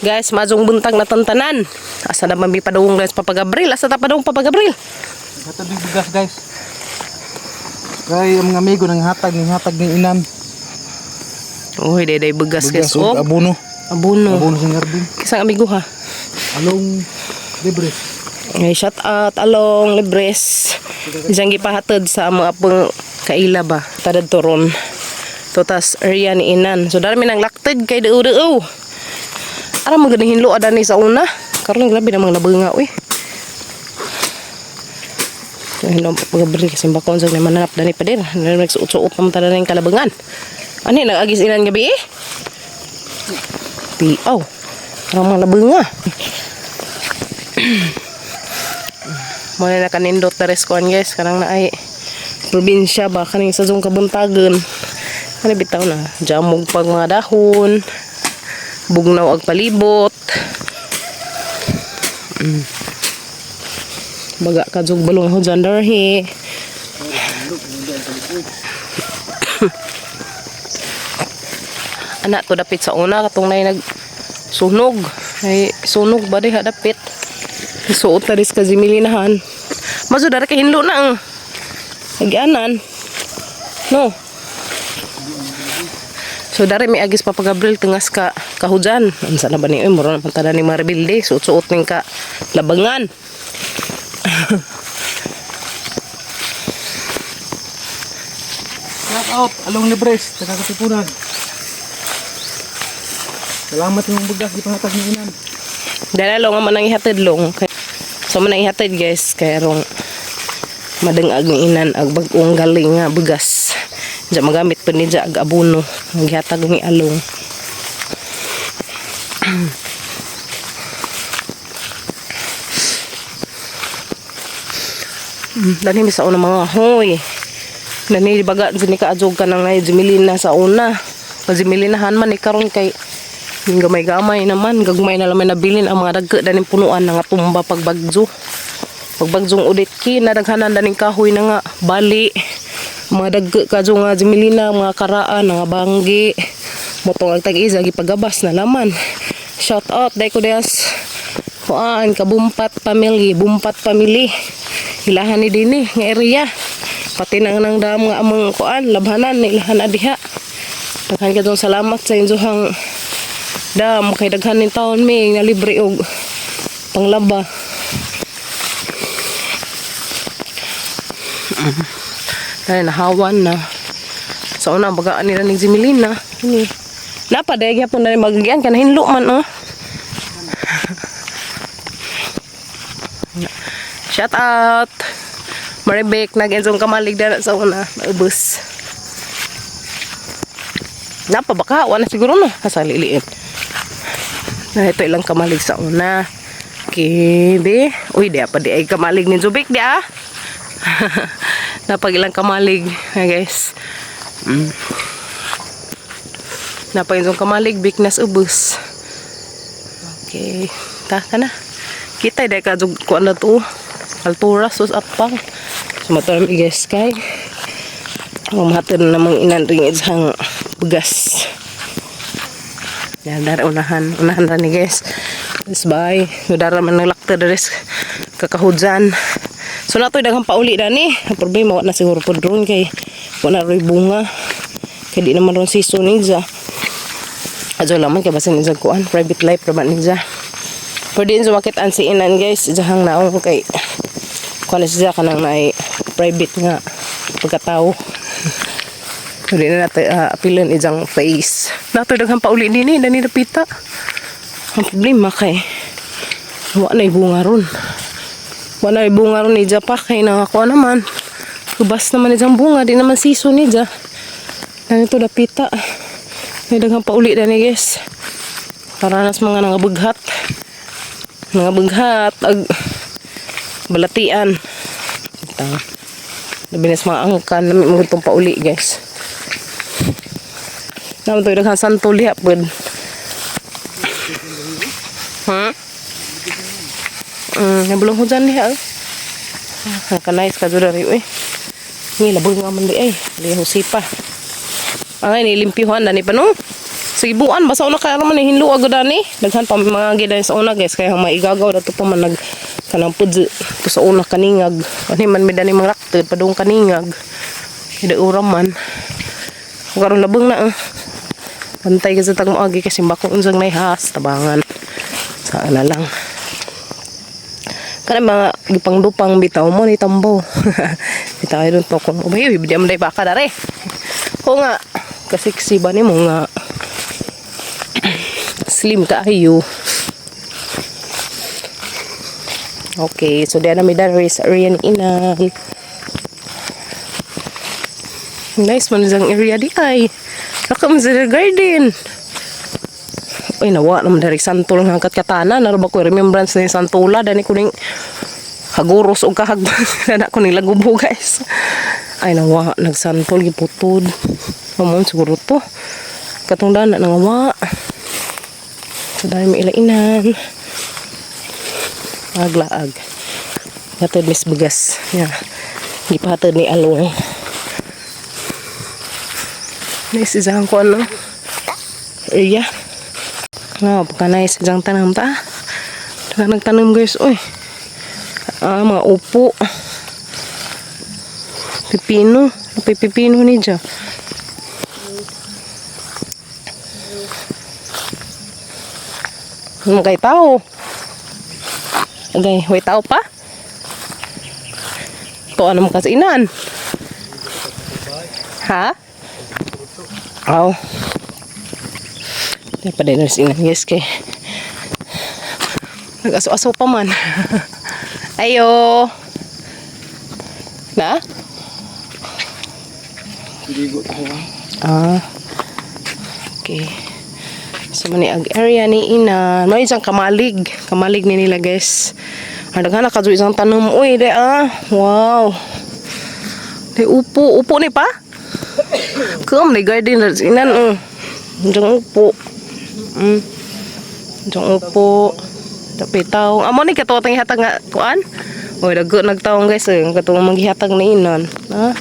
Guys, mazong buntag na tantanan. Asa na mami padung guys papagabril. Asa ta padung papagabril? Hatag ng bigas guys. Kay ang mga amigo nang hatag ng inan. Uy, day bugas guys. Oh, abono. Abono. Abono sa ngarbin. Kisang amigo ha. Along libre. Ay, shout out along libres. Isang gipahatid sa mga pang kaila ba. Tadad turon. Totas area ni inan. So dami nang laktid kay deu-deu. Ara mo ganing hinlo ada ni sa una. Karon grabe namang nabunga uy. So hinlo pagabri kasi bakon sa mananap dani pader. Nagsuot-suot pa man ning kalabangan. Ani nagagis inan gabi eh? Tiaw. Ramang nabunga. Muna na kanindot na reskuan guys. Kanang na ay probinsya ba. Kaning sa zong kabuntagan. Ano bitaw na. Jamog pag mga dahon. Bugnaw ag palibot. Baga ka zong balong hujan darhi. Anak to dapit sa una. Katong na nagsunog. Ay sunog ba diha dapit. Suot na rin ka zimilinahan. Maso dara kay hinlo na ang agianan. No. So dari may agis papagabril tengas ka kahujan. Ansa na ba ni mura na pantada ni Maribilde suot-suot ning ka labangan. Shout out along libres taga Katipunan. Salamat yung bugas di panghatag ng inan. Dala long man nang ihatid long. So man nang ihatid guys kay rong madengag ni inan ag bag-ong galing nga bugas. Diya magamit pa ni ag abono. Ang gihatag ni along. Dani mi sa una mga hoy. Dani baga sini ka adjog ka nang jimilina sa una. Pazimilinahan man ni karon kay gamay-gamay naman. Gagmay na lamay nabilin ang mga dagko daning punuan nga tumba pagbagjo. Pagbagjong udit ki nadaghanan daning kahoy na nga bali. Mga dagko kadyo nga jimilina, mga karaan, nga banggi. Motong ang tag-isa gipagabas na laman. Shout out dai ko des. Kuan ka Bumpat family. Ilahan ni dinhi nga area. Pati nang dam nga among kuan labhanan ni ilahan adiha. Daghan kadtong salamat sa inyohang dam kay daghan ning taon mi nga libre og panglaba. Dahil nahawan na. Sa unang bagaan nila ng Jimilina. Napaday yapon na rin magagian ka na hinlo man oh. Shout out Maribek nag-enzong kamalig na sa una. Naubos. Napabaka. Wala siguro no. Kasaliliin. Na ito ilang kamalig sa una. Kibi. Uy di apa di ay kamalig ni Zubik di ah. Napag ilang kamalig guys. Napag ilang kamalig bignas ubos. Okay, ta na. Kita dai ka jug ko na to. Altura sus apang. Sumator mi guys kay mamahatid na namang inan ring isang bugas. Yan dar unahan ra ni guys. This bye. Dara man naglakta deres kakahujan. So natoy daghang pauli dani. Ang problema wa na siguro pod drone kay wala roy bunga. Kay di naman ron season ninja. Adyo laman kay basin ninja kuan private life ra man ninja. Pwede din sumakit an si inan guys. Jahang naong kay kuan siya kanang naay private nga pagkatao. Pwede na natin apilan ijang face. Natoy daghang pauli dinhi dani napita. Ang problema kay wa na bunga ron. Wala bunga ron ni Japa kay nakakuha naman. Kubas naman isang bunga. Di naman season ni Japa. Ganito dapita. May daghang pauli na ni guys. Paranas mga nangabughat. Nangabughat. Balatian. Nabinas mga angkan. Namin mga itong pauli guys. Naman ito daghang santo liha po. Nabulong hujan niya kanais ka dura rin ni labog nga man di ay liho sipa ay nilimpyuhan na ni pa no Sibuan basta una kay man hinlo agad ani. Daghan pa mga gidan sa una guys kaya maigagaw dato pa man nag kanang pudyo to sa una kaningag. Ani man medani mga rakted padung kaningag. Ida uram man. Karon labang na. Pantay ka sa tag moagi kasi bako unsang naihas tabangan. Saan na lang. Kana mga gipangdupang bitaw mo ni tambo. Bitaw ay to kung ubay di man day baka dare. Ko nga kasiksi ba nimo nga slim kaayo. Okay, so diyan na may dare sa area ni Inan. Nice man isang area di ay. Rakam sa garden. Ay nawa naman dari santol nga katana naraba ko remembrance ni santola dani ko ning haguros og kahagban na ko ning lagubo guys. Ay nawa nagsantol giputod. Mamon siguro to. Katong dana nang awa. So dahil may ilainan. Aglaag. Katod mis bugas. Yeah. Gipatod ni along. Nice isang ko ano. Iya. Nga, pagka nice isang tanam ta. Nagtanam guys, oy. Mga upo. Pipino. Pipino ni dyan. Magay tao. Agay, way tao pa? Ito ano mo kasi Inan? Ha? Aw. Di pa din nurse Inan guys kay nag-aso-aso pa man. Ayo. Na? Okay. So mani ag area ni Inan. May isang kamalig. Kamalig ni nila guys. Ang daghan na kadto isang tanom. Uy, de wow. De upo, upo ni pa? Kum ni garden na Inan. Diyan upo. Diyan upo. Tapitaw. Amo ni kato tang hatag nga kuan. Oy, dago nagtaong guys, katong maghihatag ni Inan. Ha?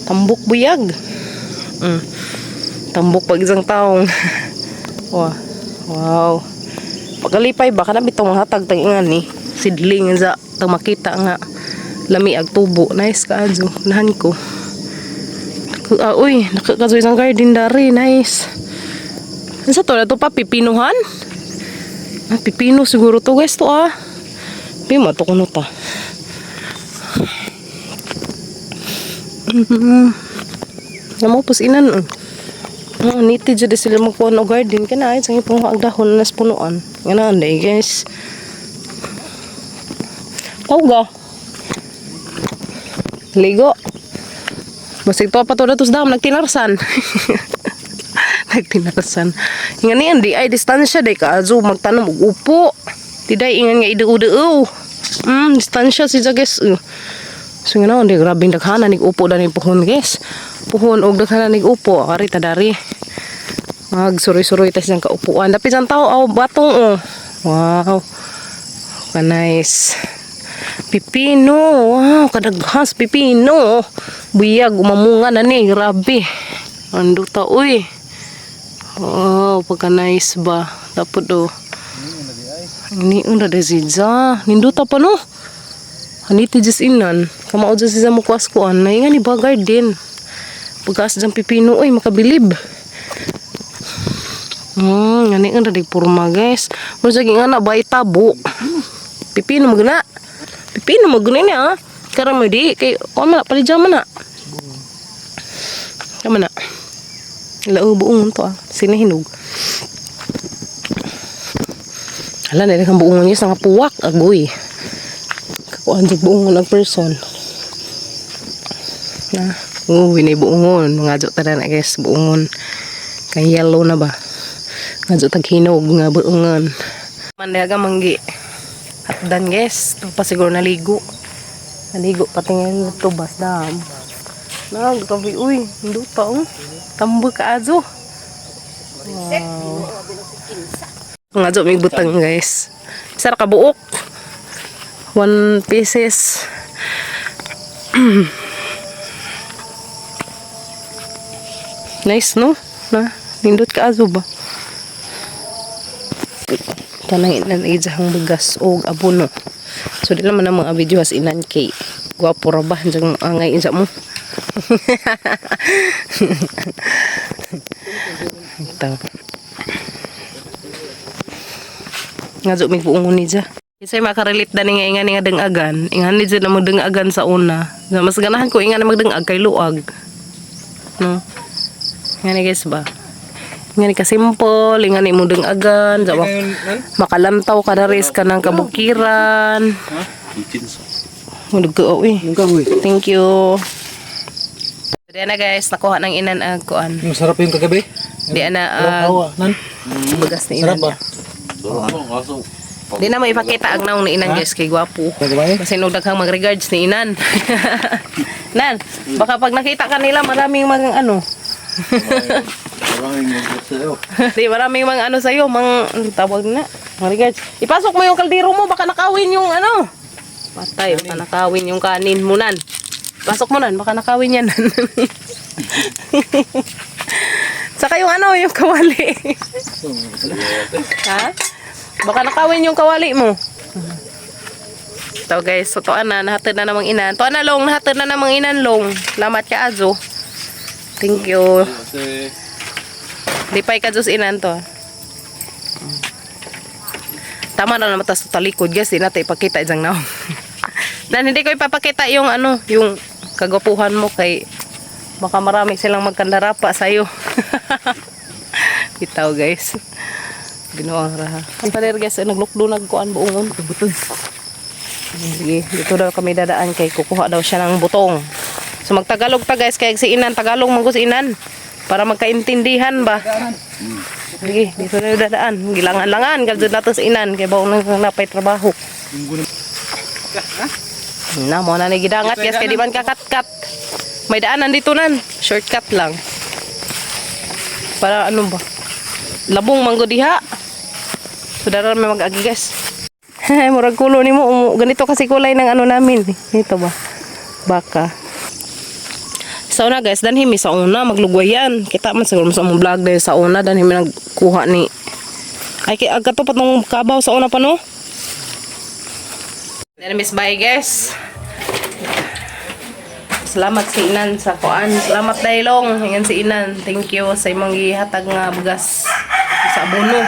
Tambok buyag. Tambok pag isang taong. Wow. Pagkalipay baka na bitong hatag tang ingan ni. Sidling sa tang makita nga lami ag tubo. Nice kaadyo. Nahan ko. Uy, nakakazo isang garden dari. Nice. Ano to na to pa? Pipinuhan? Pipino siguro to guys to Pima to kuno ta. Namopos Inan. Niti jud sila magkuha og garden kana ay sang ipong agdahon nas punuan. Ngana anday guys. Tawga. Ligo. Basig to pa to datos dam nagtinarsan. Nagtinarsan. Ingan ni andi ay distansya day ka azu magtanom og upo. Tiday ingan nga idu-udu. Distansya si guys. So nga na, grabe daghana nig upo dani puhon guys. Puhon og daghana nig upo, ari ta dari. Magsuroy-suroy ta siyang kaupuan. Dapit sang tao batong Wow. Ka nice. Pipino. Wow, kadaghas pipino. Buyag umamunga na ni, grabe. Ando ta uy. Wow, pagka nice ba. Dapat ini unda de ziza. Ninduta pa no. Haniti just Inan. Kamao just sa mukwas ko na nga ni ba garden. Pagkas jang pipino oy makabilib. Ngani unda di purma guys. Mo sagi nga na bay tabo. Pipino magna. Pipino magna ni Karam mo di kay man palijama na. Kama na. Lao buong to sinahinog. Hala na kang buong niya nga puwak agoy. Kakuan jud buong ng person. Na, winay buongon mga jo tada na guys buongon. Kay yellow na ba. Nga jo tag hinog nga buongon. Mandaga manggi. Hatdan guys, to pa siguro naligo. Naligo patingin to bas dam. Nagtabi uy, hinduta Tambo ka azo. Wow. Nga jo may butang guys. Sara ka buok. 1 pieces. Nice no? Na Nindot ka azo ba? Tanang inan ijahang bugas o abono. So di naman ang mga video as inan kay guwapo ra ba jang angay insa mo. Ito. Nga zo mig buong ni dya. Isay makarelate dani nga ingan nga dengagan. Ingan ni dya na magdengagan sa una. Mas ganahan ko ingan na magdengag kay luag. No. Nga guys ba? Nga ni ka-simple, nga ni mo dengagan, jawa. Makalantaw ka na res ka ng kabukiran. Mulog ko eh. Thank you. Diyan na guys, nakuha ng inan ang kuan. Masarap yung kagabi. Diyan na Nan. bagas ni inan. Sarap ba? Di na mo ipakita ang naong ni inan guys kay gwapo. Kagabi? Kasi nung daghang mag-regards ni inan. Nan, baka pag nakita ka nila maraming mga ano. Di maraming mga ano sa'yo, mga tawag na. Mga regards. Ipasok mo yung kaldero mo, baka nakawin yung ano. Patay, baka nakawin yung kanin mo nan. Pasok mo nan, baka nakawin yan. Saka yung ano, yung kawali. Ha? Baka nakawin yung kawali mo. So guys, so toan na, nahatid na namang inan. Toan na long, nahatid na namang inan long. Lamat ka azo. Thank you. Lipay ka Diyos inan to. Tama na naman tas talikod guys, di natin ipakita isang naong. Nan hindi ko ipapakita yung ano, yung kagwapuhan mo kay baka marami silang magkandara pa sa'yo. Bitaw guys. Ginoong raha. Ang paler guys, naglukdo nagkuan buongon. Sige, dito daw kami dadaan kay kukuha daw siya ng butong. So magtagalog ta guys, kay si inan, tagalog man ko si inan. Para magkaintindihan ba? Sige, dito na yung dadaan. Gilangan-langan, gadyo nato sa inan, kay baon nang napay trabaho. Na mo na gidangat guys kay di man kakat-kat. May daanan dito nan, shortcut lang. Para ano ba? Labong manggo diha. Sudaran may mag-agi guys. Murag kulo nimo ganito kasi kulay ng ano namin. Ito ba? Baka. Sa una guys, dan himi sa una maglugwayan. Kita man siguro sa mong vlog dahil sa una dan himi nagkuha ni. Ay kay agad pa patong kabaw sa una pa no. Then miss bye guys. Salamat si Inan sa kuan. Salamat daylong hingan si Inan. Thank you sa imong gihatag nga bugas sa abono.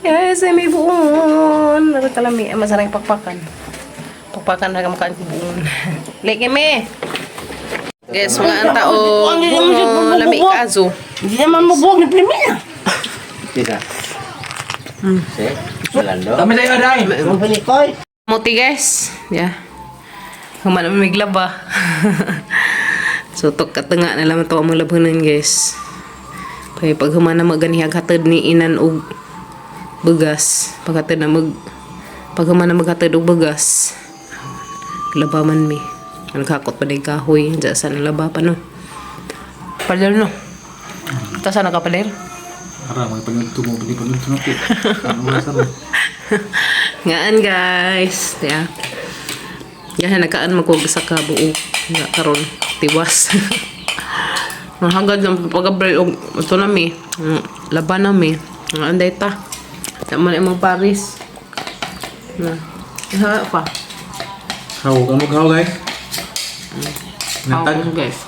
Yes, may buon. Nara kalami masarang pakpakan. Pakpakan na kamkaan ko buon. Leki me. Guys, mga anta o bungo lami kaso. Hindi naman mabuwag ni Plimina. Tidak. Malando. Kami tayo aday. Ang panikoy. Muti guys. Yeah. Humana may glaba. So tok katenga na lang to ang labanan guys. Kaya pag humana maganihag hatid ni inan og bugas, paghatid na pag humana maghatid og bugas. Labaman mi. Nagkakot pa day kahoy diyan sa nalaba pa no. Pader no. Ta sa nakapader. Ara magpagtungo bili pa nito natin. Ano ba sa Ngaan guys. Yeah. Yan nakaan magkuwag sa kabuo. Nga karon tiwas. Mahagad ng pag-abray og ito na mi. Laban na mi. Nga anday ta. Naman imong Paris. Na. Iha pa. How kamo gaw guys? Natag guys.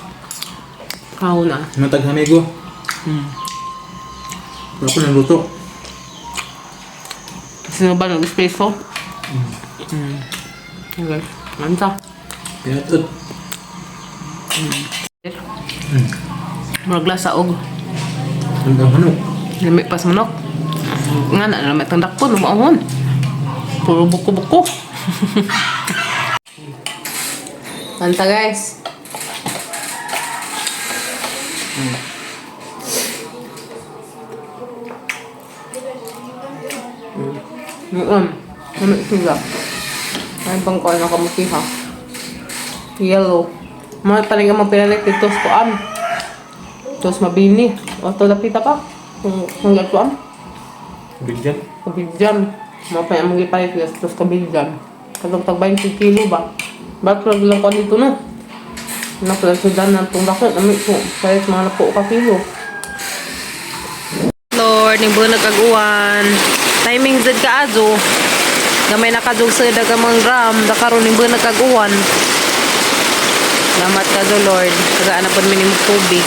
Kao na. Natag hamigo. Ako nang luto. Sino ba nag-espresso? Okay. Manta. Pinatod. Maragla sa og. Ang manok. Lami pas manok. Nga na lami tandak po lumaon. Puro buko-buko. Manta guys. Ano sila? Ay bang ko na kamutiha. Yellow. Mga talaga mapinalit dito sa Tos mabini. O to lapita pa. Kung gatuan. Bigyan. Kabigyan. Mapay ang mga palit tos kabigyan. Katong tag 20 kilo ba? Bakit lang ko dito no? Nakasudan na itong bakit. Amit ko. Palit mga na po ka kilo. Lord, ning buwan nagkaguan. Timing zed ka azo. Gamay nakadug sa dagang mga gram, dakaron ning buwan nagkaguan. Salamat ka do Lord. Tagaan na pod minimum tubig.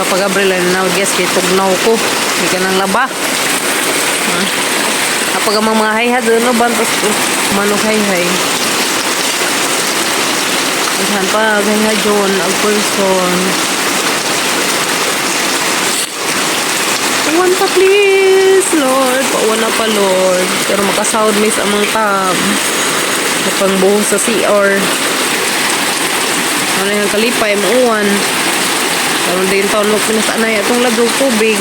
Papa Gabriel na guess kay tugnaw ko. Di ka nang laba. Ha? Kapag ang mga hayha doon, no, bantos ko. Manok hayhay. Saan pa, hayha John, ang person. Pawan pa please, Lord. Pawan na pa, Lord. Pero makasahod may sa amang tab. Napangbuhos sa CR. Ano yung kalipay, mauwan. Karon din taon mo pinasanay atong ladog tubig.